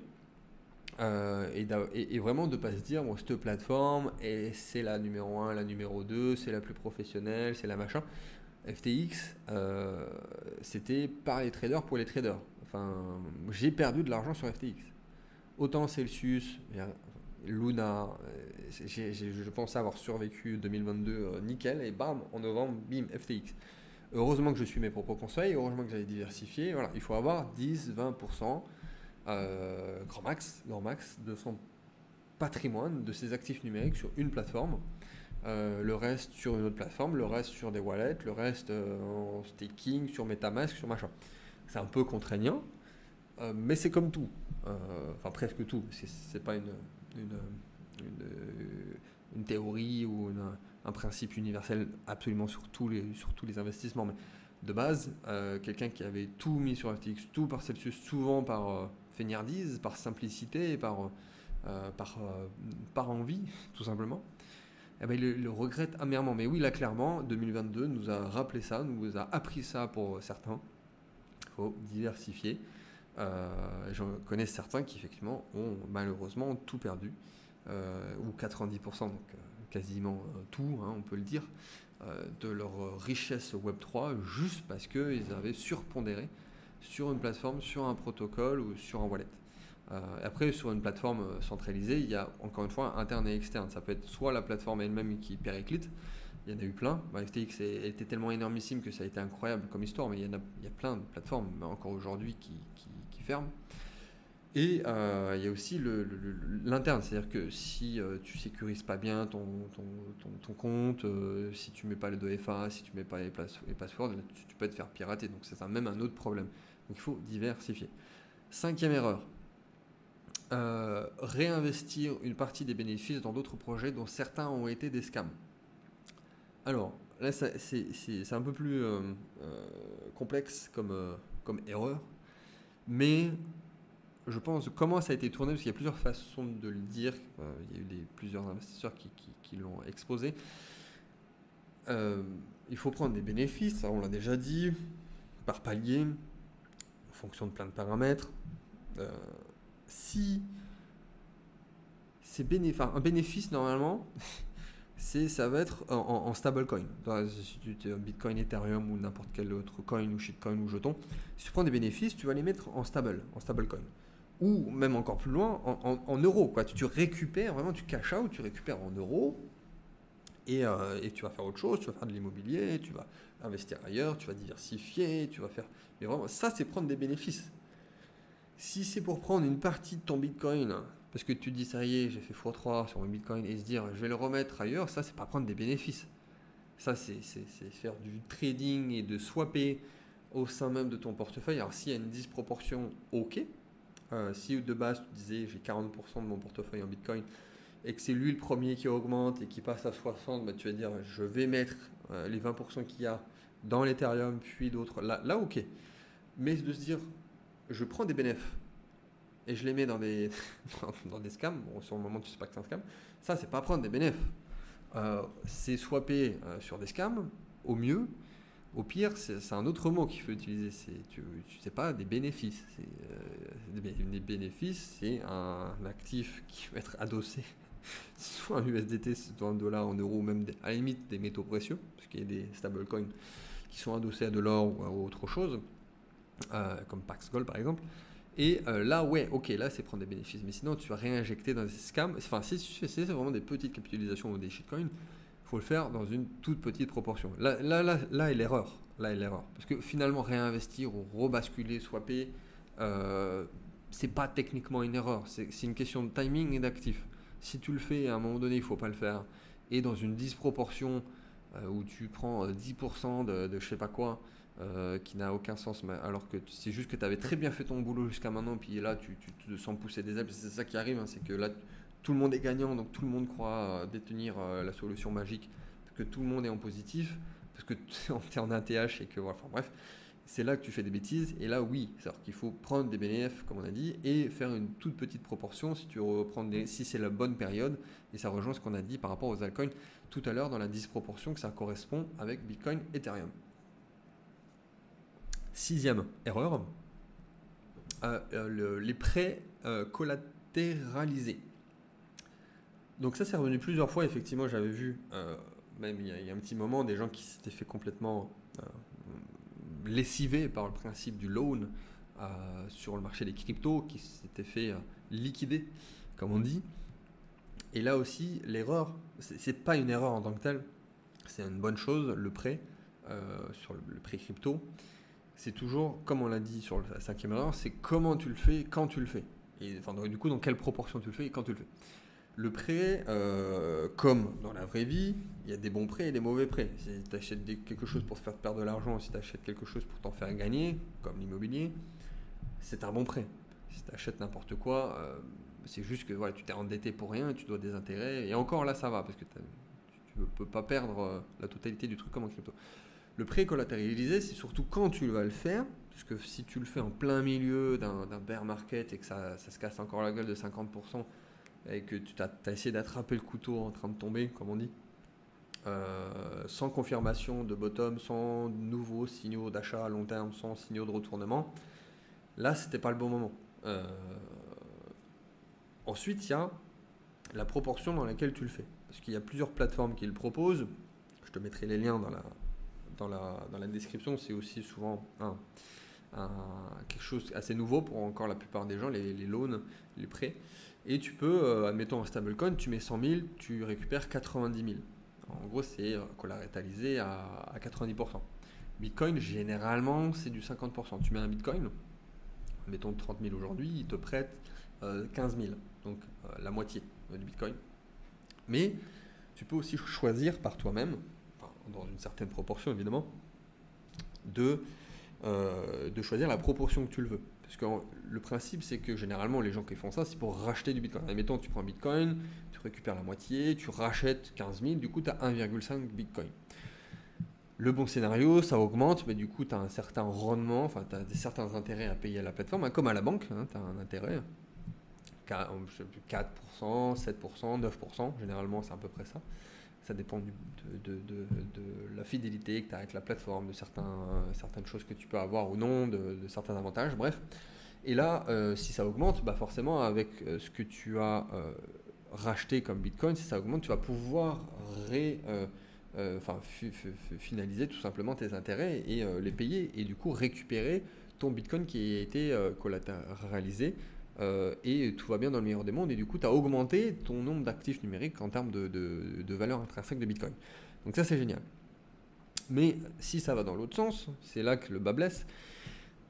Et vraiment de ne pas se dire, bon, cette plateforme, c'est la numéro 1, la numéro 2, c'est la plus professionnelle, c'est la machin. FTX, c'était par les traders pour les traders. Enfin, j'ai perdu de l'argent sur FTX. Autant Celsius, Luna, je pense avoir survécu 2022 nickel, et bam, en novembre, bim, FTX. Heureusement que je suis mes propres conseils, heureusement que j'avais diversifié. Voilà, il faut avoir 10-20%, grand max de son patrimoine, de ses actifs numériques sur une plateforme. Le reste sur une autre plateforme, le reste sur des wallets, le reste en staking, sur MetaMask, sur machin. C'est un peu contraignant. Mais c'est comme tout, enfin presque tout, c'est pas une théorie ou un principe universel absolument sur tous les investissements. Mais de base, quelqu'un qui avait tout mis sur FTX, tout par Celsius, souvent par fainéantise, par simplicité, par envie, tout simplement, eh ben, il le regrette amèrement. Mais oui, là, clairement, 2022 nous a rappelé ça, nous a appris ça pour certains. Il faut diversifier. J'en connais certains qui, effectivement, ont malheureusement tout perdu, ou 90%, donc quasiment tout, hein, on peut le dire, de leur richesse Web3, juste parce qu'ils avaient surpondéré sur une plateforme, sur un protocole ou sur un wallet. Après, sur une plateforme centralisée, il y a encore une fois interne et externe. Ça peut être soit la plateforme elle-même qui périclite, il y en a eu plein. FTX était tellement énormissime que ça a été incroyable comme histoire, mais il y a plein de plateformes, encore aujourd'hui, qui ferment. Et il y a aussi l'interne, c'est-à-dire que si tu sécurises pas bien ton compte, si tu mets pas les 2FA, si tu mets pas les passwords, tu peux te faire pirater. Donc c'est même un autre problème. Donc il faut diversifier. 5e erreur. Réinvestir une partie des bénéfices dans d'autres projets dont certains ont été des scams. Alors, là, c'est un peu plus complexe comme erreur, mais je pense comment ça a été tourné, parce qu'il y a plusieurs façons de le dire. Il y a eu plusieurs investisseurs qui l'ont exposé. Il faut prendre des bénéfices, ça on l'a déjà dit, par palier, en fonction de plein de paramètres. Si c'est un bénéfice, normalement, ça va être en stablecoin. Si tu es Bitcoin, Ethereum ou n'importe quel autre coin ou shitcoin ou jeton, si tu prends des bénéfices, tu vas les mettre en stablecoin. Ou même encore plus loin, en euros. Quoi. Tu récupères, vraiment, tu cash out, tu récupères en euros et tu vas faire autre chose, tu vas faire de l'immobilier, tu vas investir ailleurs, tu vas diversifier, tu vas faire... Mais vraiment, ça, c'est prendre des bénéfices. Si c'est pour prendre une partie de ton Bitcoin, parce que tu te dis ça y est, j'ai fait x3 sur mon Bitcoin et se dire je vais le remettre ailleurs, ça c'est pas prendre des bénéfices. Ça c'est faire du trading et de swapper au sein même de ton portefeuille. Alors s'il y a une disproportion, ok. Si de base tu disais j'ai 40% de mon portefeuille en Bitcoin et que c'est lui le premier qui augmente et qui passe à 60, bah, tu vas dire je vais mettre les 20% qu'il y a dans l'Ethereum puis d'autres. Là ok. Mais de se dire je prends des bénéfices et je les mets dans des scams, bon, sur le moment tu sais pas que c'est un scam, ça c'est pas prendre des bénéfices. C'est swapper sur des scams, au mieux. Au pire, c'est un autre mot qu'il faut utiliser, tu sais pas, des bénéfices. Des bénéfices, c'est un actif qui va être adossé, soit un USDT, soit un dollar, en euros, ou même à la limite des métaux précieux, parce qu'il y a des stablecoins qui sont adossés à de l'or ou à autre chose, comme Pax Gold par exemple. Et là, ouais, ok, là c'est prendre des bénéfices. Mais sinon, tu vas réinjecter dans des scams. Enfin, si tu fais c'est vraiment des petites capitalisations ou des shitcoins, il faut le faire dans une toute petite proportion. Là est l'erreur. Là est l'erreur. Parce que finalement, réinvestir ou rebasculer, swapper, c'est pas techniquement une erreur. C'est une question de timing et d'actif. Si tu le fais à un moment donné, il faut pas le faire. Et dans une disproportion où tu prends 10% de je sais pas quoi, qui n'a aucun sens, alors que c'est juste que tu avais très bien fait ton boulot jusqu'à maintenant, puis là tu te sens pousser des ailes, c'est ça qui arrive, hein, c'est que là tout le monde est gagnant, donc tout le monde croit détenir la solution magique, parce que tout le monde est en positif, parce que tu es en ATH et que voilà, enfin bref, c'est là que tu fais des bêtises, et là oui, c'est-à-dire qu'il faut prendre des bénéfices comme on a dit, et faire une toute petite proportion si tu reprends si c'est la bonne période, et ça rejoint ce qu'on a dit par rapport aux altcoins tout à l'heure dans la disproportion que ça correspond avec Bitcoin, Ethereum. 6e erreur, les prêts collatéralisés. Donc ça, c'est revenu plusieurs fois. Effectivement, j'avais vu, même il y a un petit moment, des gens qui s'étaient fait complètement lessivés par le principe du loan sur le marché des cryptos, qui s'étaient fait liquider, comme on dit. Et là aussi, l'erreur, c'est pas une erreur en tant que telle, c'est une bonne chose, le prêt, sur le prêt crypto. C'est toujours, comme on l'a dit sur la 5e erreur, c'est comment tu le fais, quand tu le fais. Et enfin, du coup, dans quelle proportion tu le fais et quand tu le fais. Le prêt, comme dans la vraie vie, il y a des bons prêts et des mauvais prêts. Si tu achètes quelque chose pour te faire perdre de l'argent, si tu achètes quelque chose pour t'en faire gagner, comme l'immobilier, c'est un bon prêt. Si tu achètes n'importe quoi, c'est juste que voilà, tu t'es endetté pour rien, tu dois des intérêts. Et encore là, ça va, parce que tu ne peux pas perdre la totalité du truc comme en crypto. Le prêt collatéralisé, c'est surtout quand tu vas le faire, parce que si tu le fais en plein milieu d'un bear market et que ça se casse encore la gueule de 50% et que tu as essayé d'attraper le couteau en train de tomber, comme on dit, sans confirmation de bottom, sans nouveaux signaux d'achat à long terme, sans signaux de retournement, là, c'était pas le bon moment. Ensuite, il y a la proportion dans laquelle tu le fais. Parce qu'il y a plusieurs plateformes qui le proposent. Je te mettrai les liens dans la description. C'est aussi souvent quelque chose assez nouveau pour encore la plupart des gens, les loans, les prêts. Et tu peux, admettons un stablecoin, tu mets 100 000, tu récupères 90 000. En gros, c'est collatéralisé à 90%. Bitcoin, généralement, c'est du 50%. Tu mets un Bitcoin, mettons 30 000 aujourd'hui, il te prête 15 000, donc la moitié du Bitcoin. Mais tu peux aussi choisir par toi-même, enfin, dans une certaine proportion évidemment, de choisir la proportion que tu le veux. Parce que le principe, c'est que généralement, les gens qui font ça, c'est pour racheter du Bitcoin. Admettons, tu prends un Bitcoin, tu récupères la moitié, tu rachètes 15 000, du coup, tu as 1,5 Bitcoin. Le bon scénario, ça augmente, mais du coup, tu as un certain rendement, enfin, tu as certains intérêts à payer à la plateforme, hein, comme à la banque, hein, tu as un intérêt, 4%, 7%, 9%, généralement, c'est à peu près ça. Ça dépend de la fidélité que tu as avec la plateforme, de certaines choses que tu peux avoir ou non, de certains avantages, bref. Et là, si ça augmente, bah forcément, avec ce que tu as racheté comme Bitcoin, si ça augmente, tu vas pouvoir finaliser tout simplement tes intérêts et les payer et du coup récupérer ton Bitcoin qui a été collatéralisé et tout va bien dans le meilleur des mondes et du coup tu as augmenté ton nombre d'actifs numériques en termes de valeur intrinsèque de Bitcoin. Donc ça c'est génial. Mais si ça va dans l'autre sens, c'est là que le bas blesse.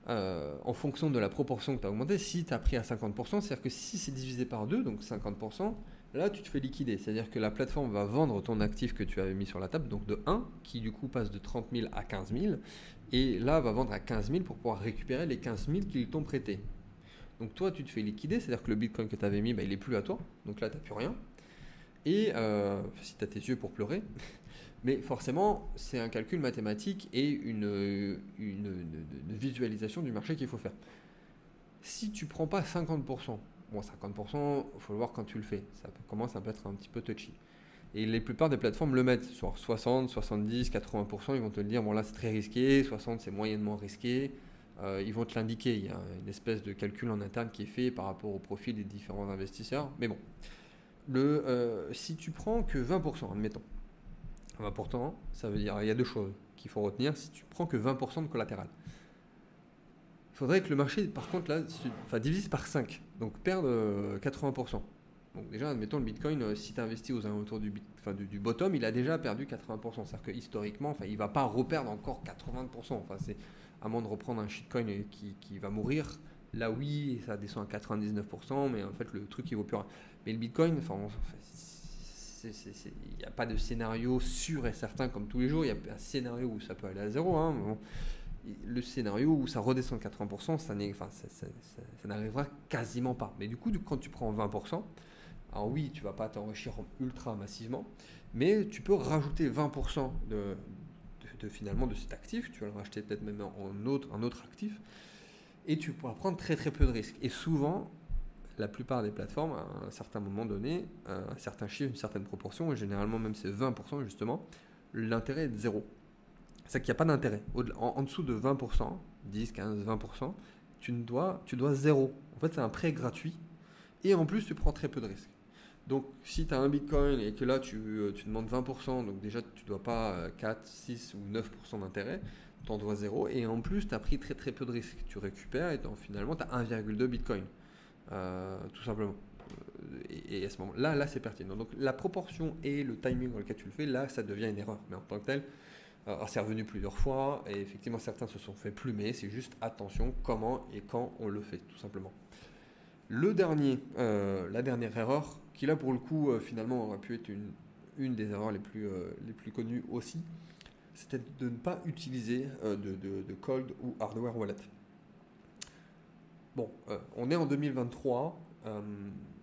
En fonction de la proportion que tu as augmenté, si tu as pris à 50%, c'est-à-dire que si c'est divisé par 2, donc 50%, là tu te fais liquider. C'est-à-dire que la plateforme va vendre ton actif que tu avais mis sur la table, donc de 1, qui du coup passe de 30 000 à 15 000, et là va vendre à 15 000 pour pouvoir récupérer les 15 000 qu'ils t'ont prêté. Donc toi tu te fais liquider, c'est-à-dire que le Bitcoin que tu avais mis, bah, il n'est plus à toi, donc là tu n'as plus rien. Et si tu as tes yeux pour pleurer, mais forcément, c'est un calcul mathématique et une visualisation du marché qu'il faut faire. Si tu prends pas 50%, bon 50%, il faut le voir quand tu le fais, ça commence à être un petit peu touchy. Et la plupart des plateformes le mettent, sur 60, 70, 80%, ils vont te le dire, bon là c'est très risqué, 60 c'est moyennement risqué, ils vont te l'indiquer, il y a une espèce de calcul en interne qui est fait par rapport au profil des différents investisseurs, mais bon. Si tu prends que 20%, admettons, 20%, ça veut dire, il y a deux choses qu'il faut retenir, si tu prends que 20% de collatéral. Il faudrait que le marché, par contre, là, divise par 5, donc perdre 80%. Donc déjà, admettons le Bitcoin, si tu investis aux alentours du bottom, il a déjà perdu 80%. C'est-à-dire que historiquement, il ne va pas reperdre encore 80%. Enfin, c'est à moins de reprendre un shitcoin qui va mourir. Là, oui, ça descend à 99%, mais en fait, le truc, il vaut plus rien. Mais le Bitcoin, il n'y a pas de scénario sûr et certain comme tous les jours. Il y a un scénario où ça peut aller à zéro. Hein, bon. Le scénario où ça redescend de 80%, ça n'arrivera quasiment pas. Mais du coup, quand tu prends 20%, alors oui, tu ne vas pas t'enrichir ultra massivement, mais tu peux rajouter 20% finalement de cet actif. Tu vas le racheter peut-être même un autre actif, et tu pourras prendre très très peu de risques. Et souvent, la plupart des plateformes, à un certain moment donné, un certain chiffre, une certaine proportion, et généralement même c'est 20% justement, l'intérêt est de zéro. C'est qu'il n'y a pas d'intérêt. En dessous de 20%, 10, 15, 20%, tu dois zéro. En fait, c'est un prêt gratuit, et en plus, tu prends très peu de risques. Donc, si tu as un Bitcoin et que là, tu demandes 20%, donc déjà, tu ne dois pas 4, 6 ou 9% d'intérêt, tu en dois zéro, et en plus, tu as pris très très peu de risques. Tu récupères, et finalement, tu as 1,2 Bitcoin. Tout simplement. Et à ce moment-là, là c'est pertinent. Donc la proportion et le timing dans lequel tu le fais, là ça devient une erreur. Mais en tant que tel, c'est revenu plusieurs fois et effectivement certains se sont fait plumer. C'est juste attention comment et quand on le fait, tout simplement. La dernière erreur, qui là pour le coup finalement aurait pu être une des erreurs les plus connues aussi, c'était de ne pas utiliser de cold ou hardware wallet. Bon, on est en 2023.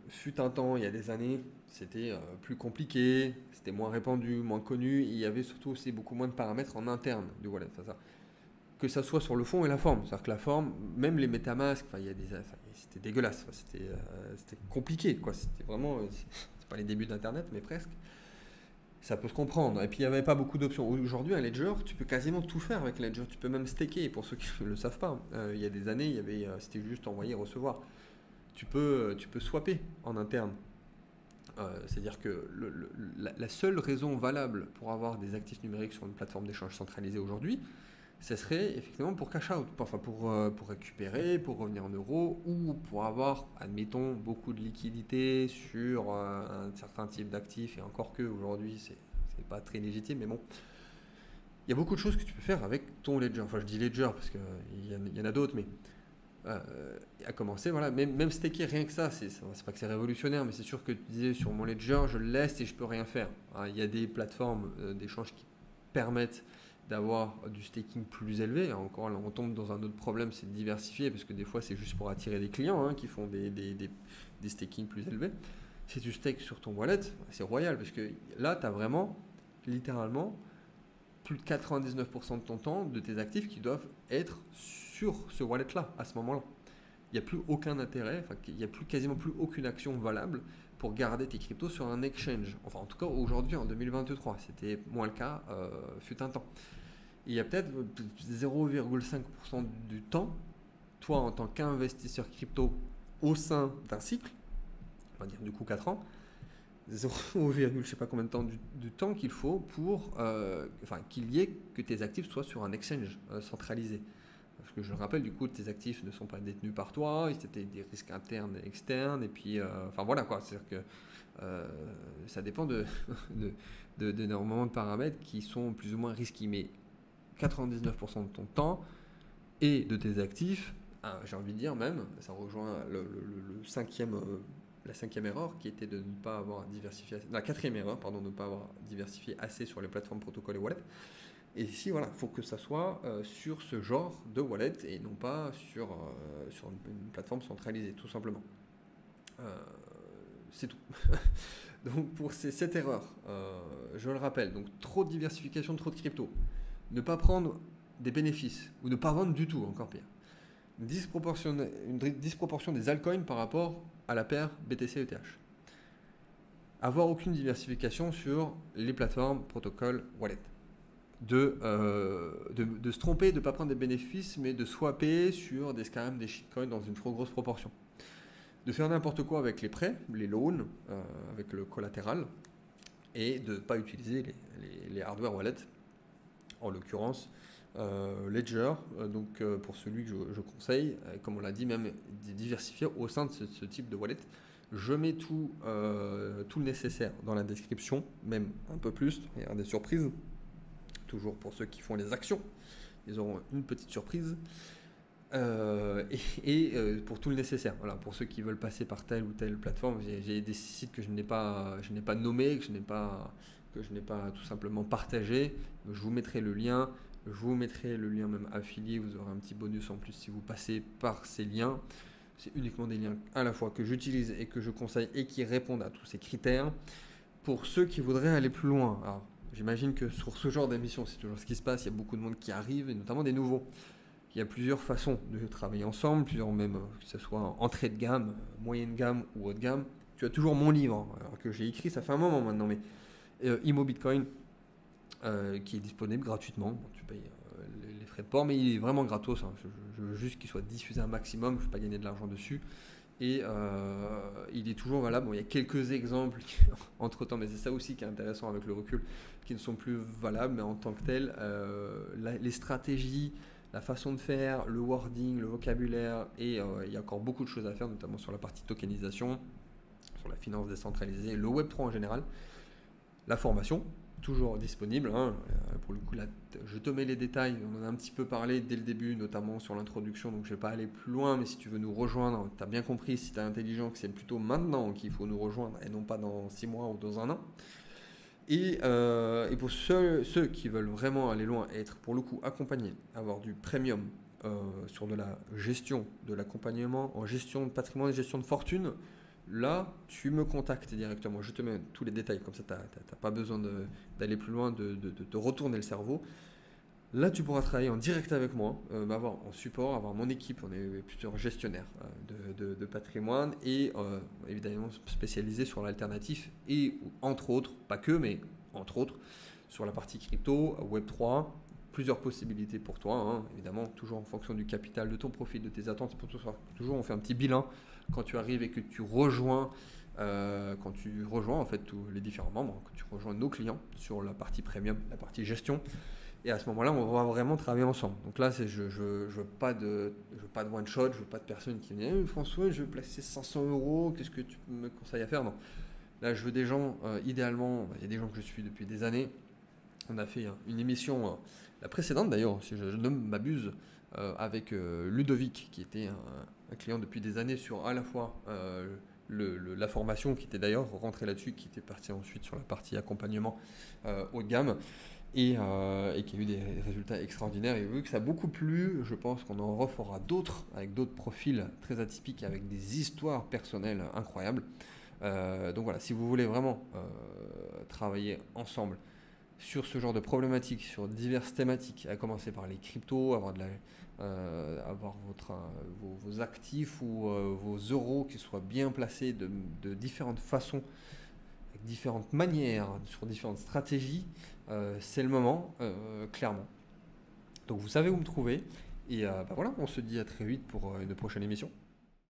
Fut un temps, il y a des années, c'était plus compliqué, c'était moins répandu, moins connu. Il y avait surtout aussi beaucoup moins de paramètres en interne du wallet. Que ça soit sur le fond et la forme. C'est-à-dire que la forme, même les MetaMask, enfin, il y a c'était dégueulasse. Enfin, c'était compliqué, quoi. C'était vraiment, c'est pas les débuts d'Internet, mais presque. Ça peut se comprendre. Et puis il n'y avait pas beaucoup d'options. Aujourd'hui, un Ledger, tu peux quasiment tout faire avec Ledger. Tu peux même staker. Pour ceux qui ne le savent pas, il y a des années, c'était juste envoyer et recevoir. Tu peux swapper en interne. C'est-à-dire que la seule raison valable pour avoir des actifs numériques sur une plateforme d'échange centralisée aujourd'hui, ce serait effectivement pour cash out, enfin pour récupérer, pour revenir en euros ou pour avoir, admettons, beaucoup de liquidités sur un certain type d'actifs. Et encore que aujourd'hui, c'est pas très légitime, mais bon. Il y a beaucoup de choses que tu peux faire avec ton ledger. Enfin, je dis ledger parce qu'il y en a d'autres, mais euh, à commencer, voilà, même staker, rien que ça, c'est pas que c'est révolutionnaire, mais c'est sûr que tu disais sur mon ledger, je le laisse et je peux rien faire. Il y a des plateformes d'échange qui permettent d'avoir du staking plus élevé. Encore là, on tombe dans un autre problème, c'est de diversifier, parce que des fois, c'est juste pour attirer des clients qui font des stakings plus élevés. Si tu stakes sur ton wallet, c'est royal, parce que là, tu as vraiment, littéralement, plus de 99% de ton temps, de tes actifs qui doivent être sur ce wallet-là, à ce moment-là. Il n'y a plus aucun intérêt, enfin, il n'y a quasiment plus aucune action valable pour garder tes cryptos sur un exchange. Enfin, en tout cas, aujourd'hui, en 2023, c'était moins le cas, fut un temps. Il y a peut-être 0,5% du temps, toi, en tant qu'investisseur crypto au sein d'un cycle, on va dire du coup 4 ans, 0, je sais pas combien de temps du temps qu'il faut pour qu'il y ait que tes actifs soient sur un exchange centralisé. Parce que je le rappelle, du coup, tes actifs ne sont pas détenus par toi, c'était des risques internes et externes, et puis, enfin voilà quoi, c'est-à-dire que ça dépend d'énormément de paramètres qui sont plus ou moins risqués, mais 99% de ton temps et de tes actifs, j'ai envie de dire même, ça rejoint la cinquième erreur qui était de ne pas avoir diversifié, la quatrième erreur, pardon, de ne pas avoir diversifié assez sur les plateformes protocoles et wallets. Et ici, voilà, il faut que ça soit sur ce genre de wallet et non pas sur une plateforme centralisée, tout simplement. C'est tout. Donc pour cette erreur, je le rappelle, donc trop de diversification, trop de crypto. Ne pas prendre des bénéfices ou ne pas vendre du tout, encore pire. Une disproportion des altcoins par rapport à la paire BTC-ETH. Avoir aucune diversification sur les plateformes, protocoles, wallet. De se tromper, de ne pas prendre des bénéfices, mais de swapper sur quand même des shitcoins dans une trop grosse proportion. De faire n'importe quoi avec les prêts, les loans, avec le collatéral, et de ne pas utiliser les hardware wallets, en l'occurrence Ledger, donc pour celui que je conseille, comme on l'a dit, même diversifier au sein de ce type de wallet. Je mets tout le nécessaire dans la description, même un peu plus, il y aura des surprises. Toujours pour ceux qui font les actions, ils auront une petite surprise. Pour tout le nécessaire. Voilà, pour ceux qui veulent passer par telle ou telle plateforme, j'ai des sites que je n'ai pas nommés, que je n'ai pas tout simplement partagé. Je vous mettrai le lien. Je vous mettrai le lien même affilié. Vous aurez un petit bonus en plus si vous passez par ces liens. C'est uniquement des liens à la fois que j'utilise et que je conseille et qui répondent à tous ces critères. Pour ceux qui voudraient aller plus loin, alors, j'imagine que sur ce genre d'émission, c'est toujours ce qui se passe. Il y a beaucoup de monde qui arrive, et notamment des nouveaux. Il y a plusieurs façons de travailler ensemble, plusieurs même, que ce soit entrée de gamme, moyenne gamme ou haut de gamme. Tu as toujours mon livre, alors que j'ai écrit, ça fait un moment maintenant, mais Imo Bitcoin, qui est disponible gratuitement. Bon, tu payes les frais de port, mais il est vraiment gratos. Je veux juste qu'il soit diffusé un maximum, je ne veux pas gagner de l'argent dessus. Et il est toujours valable. Bon, il y a quelques exemples entre temps, mais c'est ça aussi qui est intéressant avec le recul, qui ne sont plus valables, mais en tant que tel, les stratégies, la façon de faire, le wording, le vocabulaire, et il y a encore beaucoup de choses à faire, notamment sur la partie tokenisation, sur la finance décentralisée, le Web3 en général, la formation, toujours disponible. Pour le coup, là, je te mets les détails, on en a un petit peu parlé dès le début, notamment sur l'introduction, donc je ne vais pas aller plus loin, mais si tu veux nous rejoindre, tu as bien compris, si tu es intelligent, que c'est plutôt maintenant qu'il faut nous rejoindre, et non pas dans 6 mois ou dans un an. Et pour ceux qui veulent vraiment aller loin et être pour le coup accompagnés, avoir du premium sur de la gestion, de l'accompagnement en gestion de patrimoine et gestion de fortune, là, tu me contactes directement. Je te mets tous les détails, comme ça, tu n'as pas besoin d'aller plus loin, de retourner le cerveau. Là, tu pourras travailler en direct avec moi, m'avoir en support, avoir mon équipe. On est plusieurs gestionnaires de patrimoine et évidemment spécialisés sur l'alternatif et entre autres, pas que, mais entre autres, sur la partie crypto, Web3, plusieurs possibilités pour toi, hein, évidemment, toujours en fonction du capital, de ton profil, de tes attentes. Toujours, on fait un petit bilan quand tu arrives et que tu rejoins. Quand tu rejoins en fait tous les différents membres, quand tu rejoins nos clients sur la partie premium, la partie gestion, et à ce moment-là, on va vraiment travailler ensemble. Donc là, je veux pas de one shot, je veux pas de personne qui me dit François, je veux placer 500 euros, qu'est-ce que tu me conseilles à faire? Non. Là, je veux des gens, idéalement, il y a des gens que je suis depuis des années. On a fait une émission, la précédente d'ailleurs, si je ne m'abuse, avec Ludovic, qui était un client depuis des années sur à la fois la formation, qui était d'ailleurs rentré là-dessus, qui était parti ensuite sur la partie accompagnement haut de gamme, et qui a eu des résultats extraordinaires. Et vu que ça a beaucoup plu, je pense qu'on en refera d'autres, avec d'autres profils très atypiques, avec des histoires personnelles incroyables. Donc voilà, si vous voulez vraiment travailler ensemble sur ce genre de problématiques, sur diverses thématiques, à commencer par les cryptos, avoir vos actifs ou vos euros qui soient bien placés de différentes façons, avec différentes manières, sur différentes stratégies, c'est le moment, clairement. Donc vous savez où me trouver. Et voilà, on se dit à très vite pour une prochaine émission.